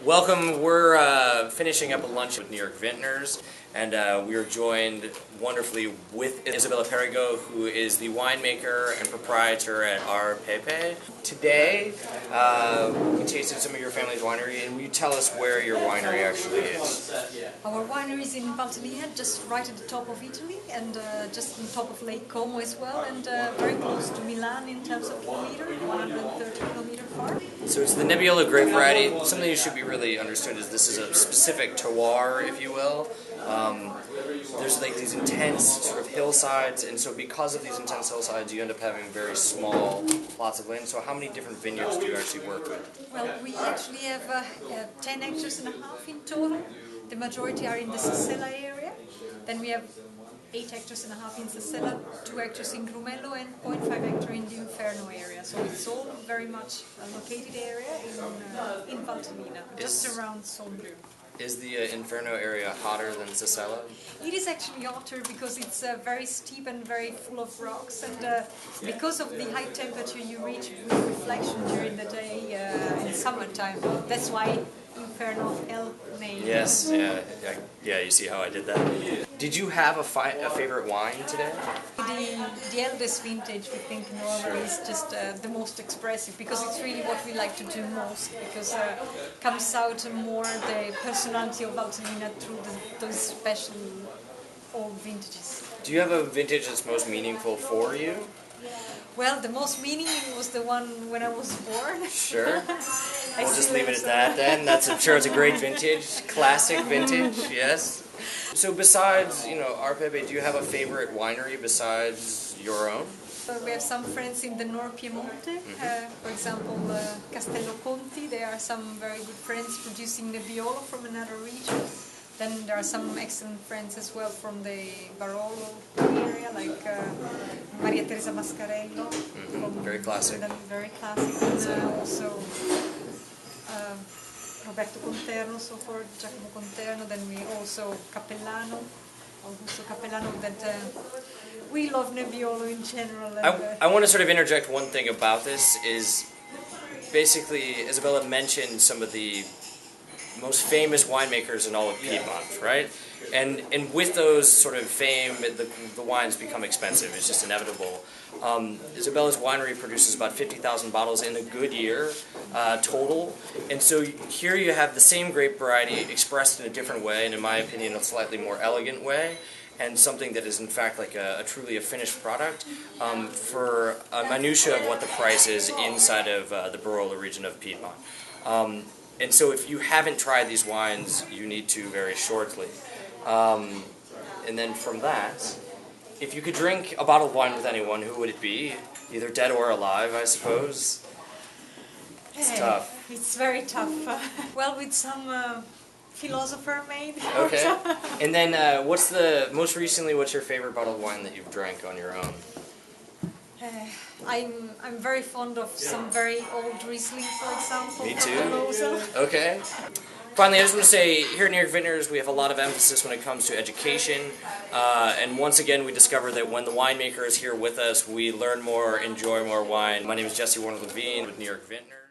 Welcome. We're finishing up a lunch with New York Vintners, and we are joined wonderfully with Isabella Perego, who is the winemaker and proprietor at Ar.Pe.Pe. Today, we tasted some of your family's winery, and will you tell us where your winery actually is? Our winery is in Vintners, just right at the top of Italy, and just on top of Lake Como as well, and very close to Milan in terms of kilometer, 130 kilometer far. So it's the Nebbiolo grape variety. Something you should be really understood is this is a specific terroir, if you will. There's like these intense sort of hillsides, and so because of these intense hillsides, you end up having very small plots of land. So how many different vineyards do you actually work with? Well, we actually have 10 hectares and a half in total. The majority are in the Sicella area. Then we have 8 hectares and a half in Sicella, 2 hectares in Grumello, and 0.5 hectare in the Inferno area. So it's all very much a located area in Valtellina, just around Sondrio. Is the Inferno area hotter than Sicella? It is actually hotter because it's very steep and very full of rocks, and because of the high temperature you reach with reflection during the day in summertime. That's why Inferno L name. Yes, yeah, you see how I did that. Did you have a favorite wine today? The eldest vintage, we think, normally is just the most expressive, because it's really what we like to do most, because comes out more the personality of Valtellina through those special old vintages. Do you have a vintage that's most meaningful for you? Well, the most meaningful was the one when I was born. Sure. We'll just leave it at that then. I'm sure it's a great vintage, classic vintage, yes. So besides, Ar.Pe.Pe, do you have a favorite winery besides your own? We have some friends in the North Piemonte, for example, Castello Conti. There are some very good friends producing Nebbiolo from another region. Then there are some excellent friends as well from the Barolo area, like Maria Teresa Mascarello. Very classic. Very classic. And also Roberto Conterno, so for Giacomo Conterno. Then we also Cappellano, Augusto Cappellano. That we love Nebbiolo in general. And, I want to sort of interject one thing about this is basically Isabella mentioned some of the most famous winemakers in all of Piedmont, right? And with those sort of fame, the wines become expensive. It's just inevitable. Isabella's winery produces about 50,000 bottles in a good year total. And so here you have the same grape variety expressed in a different way, and in my opinion, a slightly more elegant way, and something that is in fact like truly a finished product for a minutia of what the price is inside of the Barolo region of Piedmont. And so if you haven't tried these wines, you need to very shortly. And then from that, if you could drink a bottle of wine with anyone, who would it be? Either dead or alive, I suppose. It's tough. It's very tough. Well, with some philosopher maybe. Okay. And then what's your favorite bottle of wine that you've drank on your own? I'm very fond of some very old Riesling, for example. Me too. Okay. Finally, I just want to say, here at New York Vintners, we have a lot of emphasis when it comes to education. And once again, we discover that when the winemaker is here with us, we learn more, enjoy more wine. My name is Jesse Warner-Levine with New York Vintners.